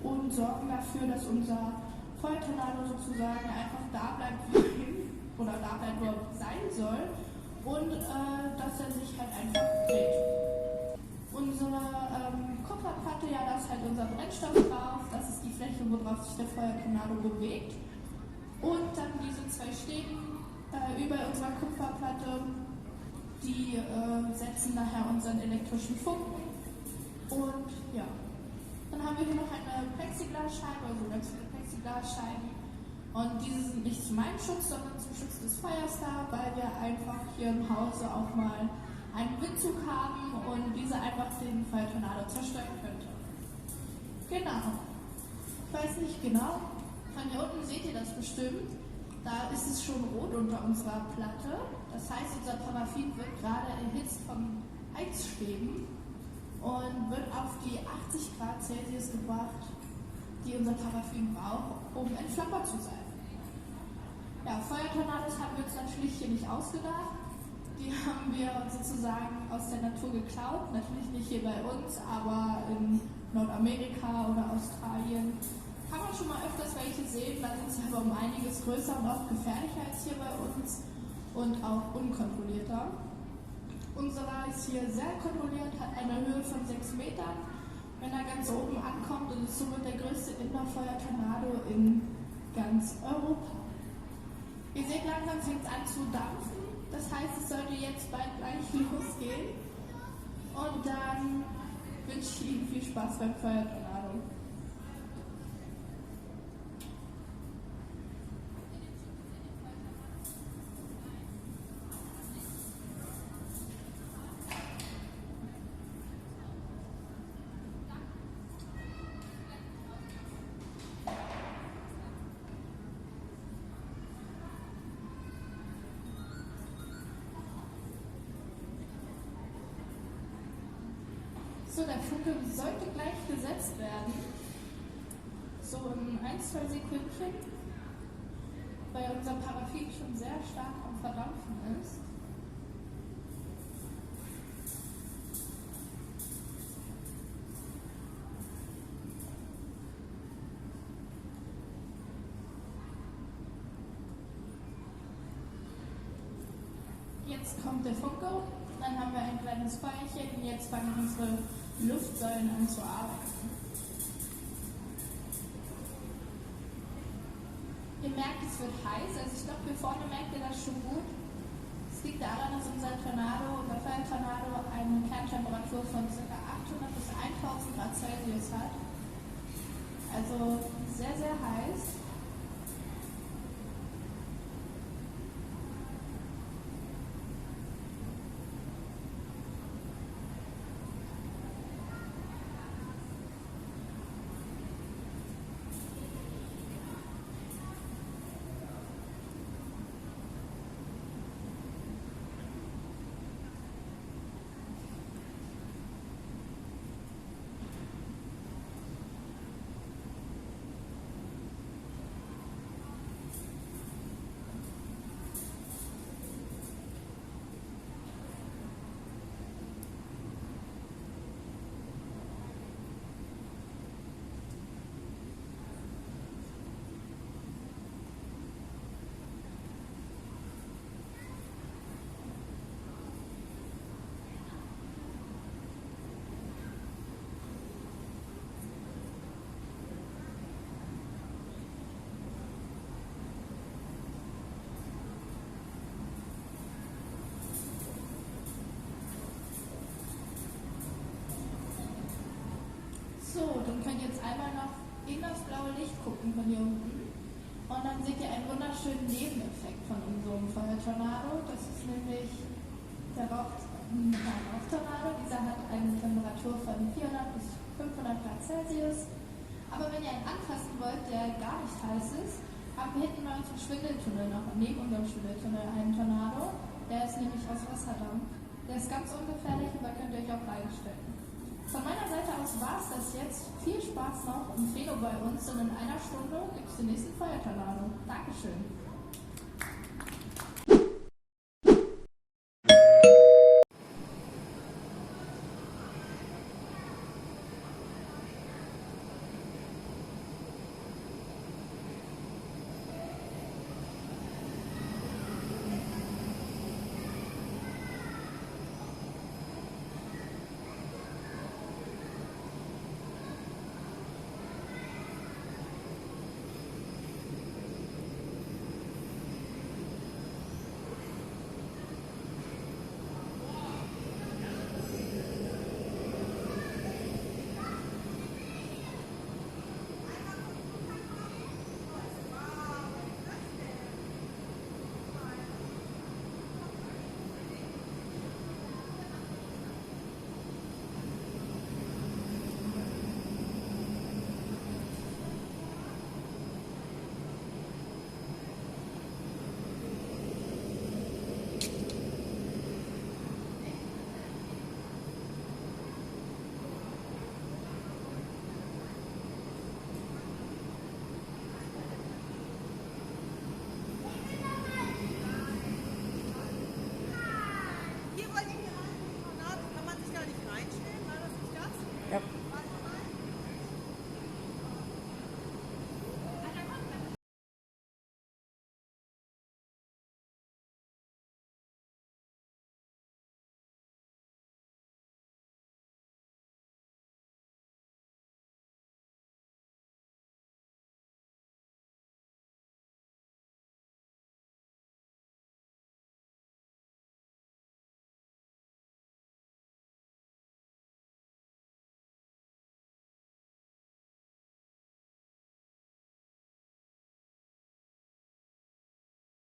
und sorgen dafür, dass unser Feuertornado sozusagen einfach da bleibt, wo er hin oder da bleibt, wo er sein soll und dass er sich halt einfach dreht. Unsere Kupferplatte, ja, da ist halt unser Brennstoff drauf, das ist die Fläche, worauf sich der Feuertornado bewegt. Und dann diese zwei Stäben über unserer Kupferplatte, die setzen nachher unseren elektrischen Funken. Und ja, dann haben wir hier noch eine Plexiglasscheibe, also ganz viele Plexiglasscheiben. Und diese sind nicht zu meinem Schutz, sondern zum Schutz des Feuers da, weil wir einfach hier im Hause auch mal einen Windzug haben und diese einfach den Feuertornado zerstören könnte. Genau. Ich weiß nicht genau, von hier unten seht ihr das bestimmt. Da ist es schon rot unter unserer Platte. Das heißt, unser Paraffin wird gerade erhitzt von Heizstäben und wird auf die 80 Grad Celsius gebracht, die unser Paraffin braucht, um entflammbar zu sein. Ja, Feuertornados haben wir uns natürlich hier nicht ausgedacht. Die haben wir sozusagen aus der Natur geklaut. Natürlich nicht hier bei uns, aber in Nordamerika oder Australien kann man schon mal öfters welche sehen. Da sind sie aber um einiges größer und auch gefährlicher als hier bei uns und auch unkontrollierter. Unserer ist hier sehr kontrolliert, hat eine Höhe von 6 Metern. Wenn er ganz oben ankommt und ist somit der größte Indoor-Feuertornado in ganz Europa. Ihr seht, langsam fängt es an zu dampfen. Das heißt, es sollte jetzt bald gleich losgehen. Und dann wünsche ich Ihnen viel Spaß beim Feuertornado. So, der Funke sollte gleich gesetzt werden. So in 1-2 Sekündchen, weil unser Paraffin schon sehr stark am Verdampfen ist. Jetzt kommt der Funke, dann haben wir ein kleines Feuerchen und jetzt fangen unsere Luftsäulen an zu arbeiten. Ihr merkt, es wird heiß, also ich glaube, hier vorne merkt ihr das schon gut. Es liegt daran, dass unser Feuertornado eine Kerntemperatur von ca. 800 bis 1000 Grad Celsius hat. Also sehr, sehr heiß. So, dann könnt ihr jetzt einmal noch in das blaue Licht gucken von hier unten. Und dann seht ihr einen wunderschönen Nebeneffekt von unserem Feuertornado. Das ist nämlich der Rauchtornado. Dieser hat eine Temperatur von 400 bis 500 Grad Celsius. Aber wenn ihr einen anfassen wollt, der gar nicht heiß ist, haben wir hinten bei unserem Schwindeltunnel noch, neben unserem Schwindeltunnel, einen Tornado. Der ist nämlich aus Wasserdampf. Der ist ganz ungefährlich und da könnt ihr euch auch reinstellen. Von meiner Seite aus war es das jetzt. Viel Spaß noch im Pheno bei uns und in einer Stunde gibt es den nächsten Feuertornado. Dankeschön.